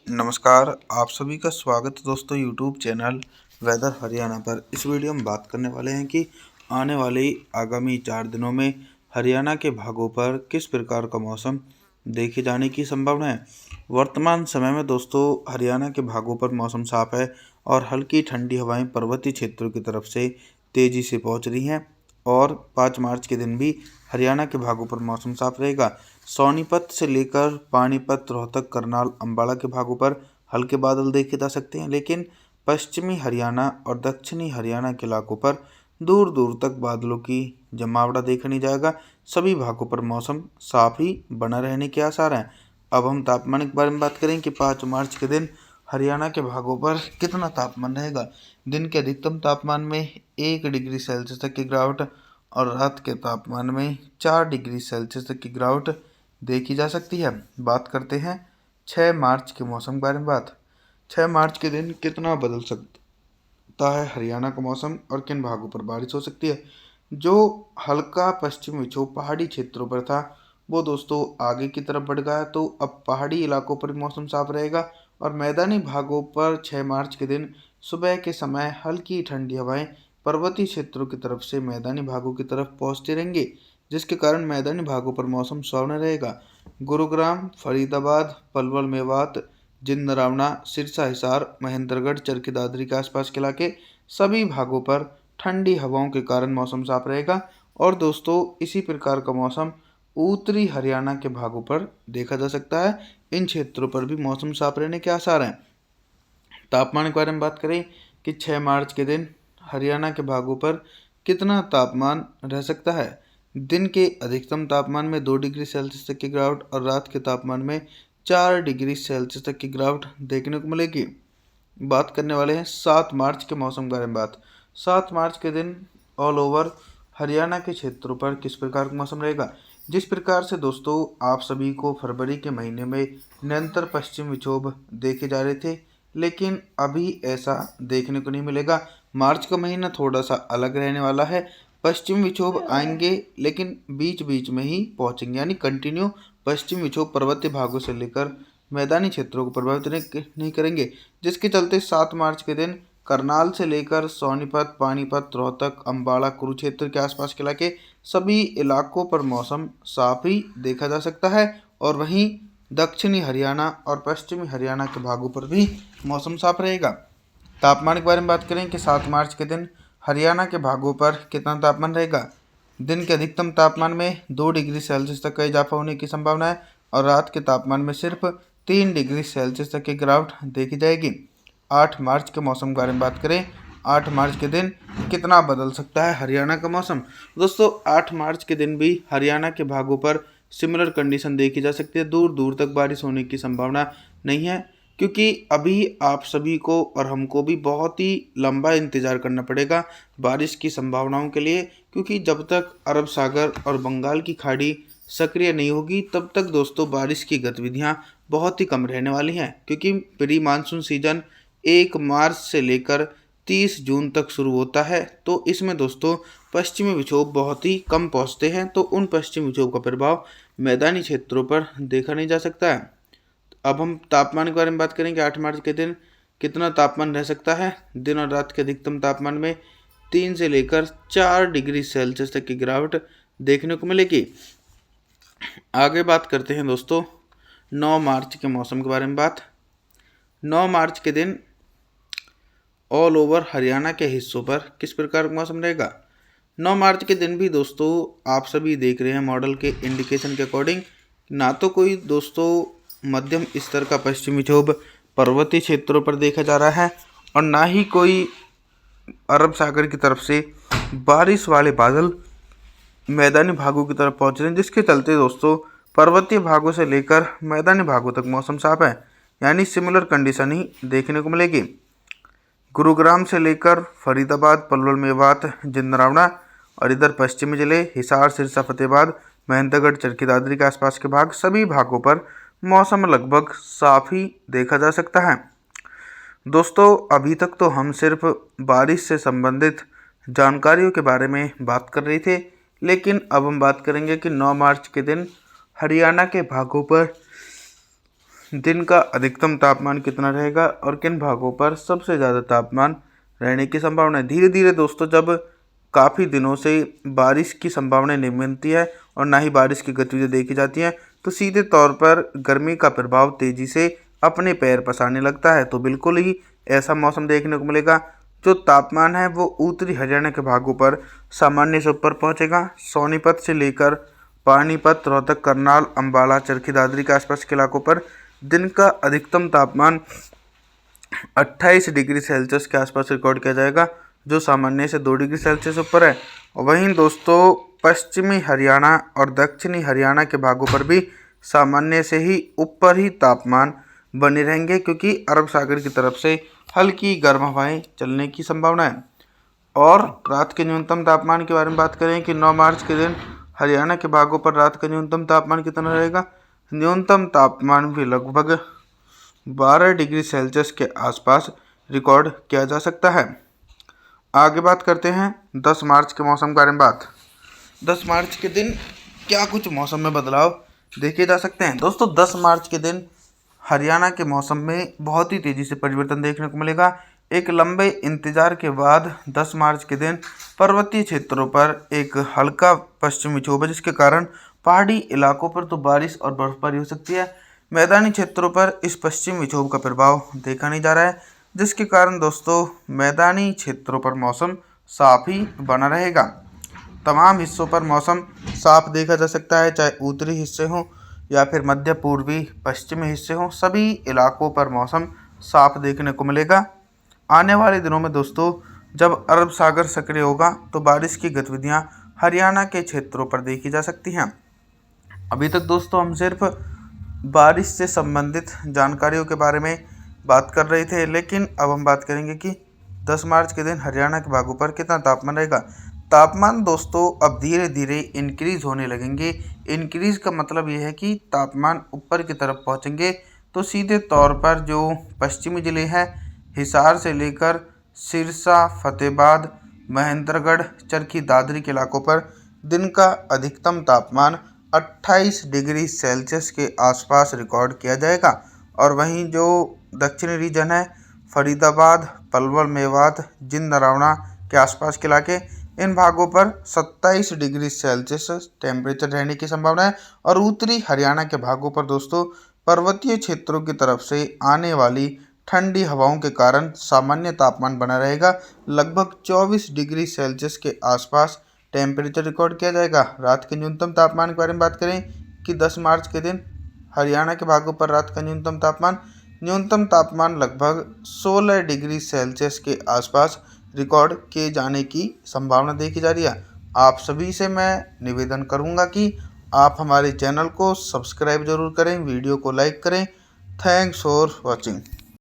नमस्कार, आप सभी का स्वागत है दोस्तों यूट्यूब चैनल वेदर हरियाणा पर। इस वीडियो में बात करने वाले हैं कि आने वाले आगामी 4 दिनों में हरियाणा के भागों पर किस प्रकार का मौसम देखे जाने की संभावना है। वर्तमान समय में दोस्तों हरियाणा के भागों पर मौसम साफ है और हल्की ठंडी हवाएं पर्वतीय क्षेत्रों की तरफ से तेज़ी से पहुंच रही हैं और 5 मार्च के दिन भी हरियाणा के भागों पर मौसम साफ रहेगा। सोनीपत से लेकर पानीपत, रोहतक, करनाल, अंबाला के भागों पर हल्के बादल देखे जा सकते हैं, लेकिन पश्चिमी हरियाणा और दक्षिणी हरियाणा के इलाकों पर दूर दूर तक बादलों की जमावड़ा देखा नहीं जाएगा। सभी भागों पर मौसम साफ ही बना रहने के आसार हैं। अब हम तापमान के बारे में बात करें कि 5 मार्च के दिन हरियाणा के भागों पर कितना तापमान रहेगा। दिन के अधिकतम तापमान में 1 डिग्री सेल्सियस तक की गिरावट और रात के तापमान में 4 डिग्री सेल्सियस तक की गिरावट देखी जा सकती है। बात करते हैं 6 मार्च के मौसम के बारे में। 6 मार्च के दिन कितना बदल सकता है हरियाणा का मौसम और किन भागों पर बारिश हो सकती है। जो हल्का पश्चिमी विक्षोभ पहाड़ी क्षेत्रों पर था वो दोस्तों आगे की तरफ बढ़ गया, तो अब पहाड़ी इलाकों पर मौसम साफ रहेगा और मैदानी भागों पर 6 मार्च के दिन सुबह के समय हल्की ठंडी हवाएं पर्वतीय क्षेत्रों की तरफ से मैदानी भागों की तरफ पहुंचती रहेंगी, जिसके कारण मैदानी भागों पर मौसम सुहावना रहेगा। गुरुग्राम, फरीदाबाद, पलवल, मेवात, जिंदरावना, सिरसा, हिसार, महेंद्रगढ़, चरखी दादरी के आसपास के इलाके सभी भागों पर ठंडी हवाओं के कारण मौसम साफ रहेगा। और दोस्तों इसी प्रकार का मौसम उत्तरी हरियाणा के भागों पर देखा जा सकता है। इन क्षेत्रों पर भी मौसम साफ रहने के आसार हैं। तापमान के बारे में बात करें कि 6 मार्च के दिन हरियाणा के भागों पर कितना तापमान रह सकता है। दिन के अधिकतम तापमान में 2 डिग्री सेल्सियस तक की गिरावट और रात के तापमान में 4 डिग्री सेल्सियस तक की गिरावट देखने को मिलेगी। बात करने वाले हैं 7 मार्च के मौसम के बारे में। 7 मार्च के दिन ऑल ओवर हरियाणा के क्षेत्रों पर किस प्रकार का मौसम रहेगा। जिस प्रकार से दोस्तों आप सभी को फरवरी के महीने में निरंतर पश्चिम विक्षोभ देखे जा रहे थे, लेकिन अभी ऐसा देखने को नहीं मिलेगा। मार्च का महीना थोड़ा सा अलग रहने वाला है। पश्चिम विक्षोभ आएंगे लेकिन बीच बीच में ही पहुंचेंगे, यानी कंटिन्यू पश्चिम विक्षोभ पर्वतीय भागों से लेकर मैदानी क्षेत्रों को प्रभावित नहीं करेंगे, जिसके चलते 7 मार्च के दिन करनाल से लेकर सोनीपत, पानीपत, रोहतक, अंबाला, कुरुक्षेत्र के आसपास के इलाके सभी इलाकों पर मौसम साफ ही देखा जा सकता है। और वहीं दक्षिणी हरियाणा और पश्चिमी हरियाणा के भागों पर भी मौसम साफ रहेगा। तापमान के बारे में बात करें कि 7 मार्च के दिन हरियाणा के भागों पर कितना तापमान रहेगा। दिन के अधिकतम तापमान में 2 डिग्री सेल्सियस तक का इजाफा होने की संभावना है और रात के तापमान में सिर्फ 3 डिग्री सेल्सियस तक की गिरावट देखी जाएगी। 8 मार्च के मौसम के बारे में बात करें, 8 मार्च के दिन कितना बदल सकता है हरियाणा का मौसम। दोस्तों 8 मार्च के दिन भी हरियाणा के भागों पर सिमिलर कंडीशन देखी जा सकती है। दूर दूर तक बारिश होने की संभावना नहीं है, क्योंकि अभी आप सभी को और हमको भी बहुत ही लंबा इंतज़ार करना पड़ेगा बारिश की संभावनाओं के लिए, क्योंकि जब तक अरब सागर और बंगाल की खाड़ी सक्रिय नहीं होगी तब तक दोस्तों बारिश की गतिविधियां बहुत ही कम रहने वाली हैं, क्योंकि प्री मानसून सीजन 1 मार्च से लेकर 30 जून तक शुरू होता है। तो इसमें दोस्तों पश्चिमी विक्षोभ बहुत ही कम पहुंचते हैं, तो उन पश्चिमी विक्षोभ का प्रभाव मैदानी क्षेत्रों पर देखा नहीं जा सकता है। अब हम तापमान के बारे में बात करें कि 8 मार्च के दिन कितना तापमान रह सकता है। दिन और रात के अधिकतम तापमान में 3 से लेकर 4 डिग्री सेल्सियस तक की गिरावट देखने को मिलेगी। आगे बात करते हैं दोस्तों 9 मार्च के मौसम के बारे में। 9 मार्च के दिन ऑल ओवर हरियाणा के हिस्सों पर किस प्रकार का मौसम रहेगा। 9 मार्च के दिन भी दोस्तों आप सभी देख रहे हैं मॉडल के इंडिकेशन के अकॉर्डिंग ना तो कोई दोस्तों मध्यम स्तर का पश्चिमी विक्षोभ पर्वतीय क्षेत्रों पर देखा जा रहा है और ना ही कोई अरब सागर की तरफ से बारिश वाले बादल मैदानी भागों की तरफ पहुंच रहे हैं, जिसके चलते दोस्तों पर्वतीय भागों से लेकर मैदानी भागों तक मौसम साफ है, यानी सिमिलर कंडीशन ही देखने को मिलेगी। गुरुग्राम से लेकर फरीदाबाद, पलवल, मेवात, जिंदरावना और इधर पश्चिमी जिले हिसार, सिरसा, फतेहाबाद, महेंद्रगढ़, चरखी दादरी के आसपास के भाग सभी भागों पर मौसम लगभग साफ ही देखा जा सकता है। दोस्तों अभी तक तो हम सिर्फ बारिश से संबंधित जानकारियों के बारे में बात कर रहे थे, लेकिन अब हम बात करेंगे कि 9 मार्च के दिन हरियाणा के भागों पर दिन का अधिकतम तापमान कितना रहेगा और किन भागों पर सबसे ज़्यादा तापमान रहने की संभावना है। धीरे धीरे दोस्तों जब काफ़ी दिनों से बारिश की संभावना नहीं मिलती है और ना ही बारिश की गतिविधियाँ देखी जाती हैं, तो सीधे तौर पर गर्मी का प्रभाव तेज़ी से अपने पैर पसारने लगता है। तो बिल्कुल ही ऐसा मौसम देखने को मिलेगा। जो तापमान है वो उत्तरी हरियाणा के भागों पर सामान्य से ऊपर पहुंचेगा। सोनीपत से लेकर पानीपत, रोहतक, करनाल, अंबाला, चरखी दादरी के आसपास के इलाकों पर दिन का अधिकतम तापमान 28 डिग्री सेल्सियस के आसपास रिकॉर्ड किया जाएगा, जो सामान्य से 2 डिग्री सेल्सियस ऊपर है। वहीं दोस्तों पश्चिमी हरियाणा और दक्षिणी हरियाणा के भागों पर भी सामान्य से ही ऊपर ही तापमान बने रहेंगे, क्योंकि अरब सागर की तरफ से हल्की गर्म हवाएं चलने की संभावना है। और रात के न्यूनतम तापमान के बारे में बात करें कि 9 मार्च के दिन हरियाणा के भागों पर रात का न्यूनतम तापमान कितना रहेगा। न्यूनतम तापमान भी लगभग 12 डिग्री सेल्सियस के आसपास रिकॉर्ड किया जा सकता है। आगे बात करते हैं 10 मार्च के मौसम के बारे में 10 मार्च के दिन क्या कुछ मौसम में बदलाव देखे जा सकते हैं। दोस्तों 10 मार्च के दिन हरियाणा के मौसम में बहुत ही तेज़ी से परिवर्तन देखने को मिलेगा। एक लंबे इंतजार के बाद 10 मार्च के दिन पर्वतीय क्षेत्रों पर एक हल्का पश्चिमी विक्षोभ है, जिसके कारण पहाड़ी इलाकों पर तो बारिश और बर्फबारी हो सकती है। मैदानी क्षेत्रों पर इस पश्चिमी विक्षोभ का प्रभाव देखा नहीं जा रहा है, जिसके कारण दोस्तों मैदानी क्षेत्रों पर मौसम साफ ही बना रहेगा। तमाम हिस्सों पर मौसम साफ देखा जा सकता है, चाहे उत्तरी हिस्से हों या फिर मध्य पूर्वी पश्चिमी हिस्से हों, सभी इलाकों पर मौसम साफ देखने को मिलेगा। आने वाले दिनों में दोस्तों जब अरब सागर सक्रिय होगा तो बारिश की गतिविधियां हरियाणा के क्षेत्रों पर देखी जा सकती हैं। अभी तक दोस्तों हम सिर्फ बारिश से संबंधित जानकारियों के बारे में बात कर रहे थे, लेकिन अब हम बात करेंगे कि 10 मार्च के दिन हरियाणा के भागों पर कितना तापमान रहेगा। तापमान दोस्तों अब धीरे धीरे इंक्रीज होने लगेंगे। इंक्रीज का मतलब ये है कि तापमान ऊपर की तरफ पहुंचेंगे। तो सीधे तौर पर जो पश्चिमी ज़िले हैं हिसार से लेकर सिरसा, फतेहाबाद, महेंद्रगढ़, चरखी दादरी के इलाकों पर दिन का अधिकतम तापमान 28 डिग्री सेल्सियस के आसपास रिकॉर्ड किया जाएगा। और वहीं जो दक्षिणी रीजन है फरीदाबाद, पलवल, मेवात, जिंद, नरौना के आसपास के इलाके, इन भागों पर 27 डिग्री सेल्सियस टेम्परेचर रहने की संभावना है। और उत्तरी हरियाणा के भागों पर दोस्तों पर्वतीय क्षेत्रों की तरफ से आने वाली ठंडी हवाओं के कारण सामान्य तापमान बना रहेगा। लगभग 24 डिग्री सेल्सियस के आसपास टेम्परेचर रिकॉर्ड किया जाएगा। रात के न्यूनतम तापमान के बारे में बात करें कि 10 मार्च के दिन हरियाणा के भागों पर रात का न्यूनतम तापमान लगभग 16 डिग्री सेल्सियस के आसपास रिकॉर्ड किए जाने की संभावना देखी जा रही है। आप सभी से मैं निवेदन करूंगा कि आप हमारे चैनल को सब्सक्राइब जरूर करें, वीडियो को लाइक करें। Thanks for watching.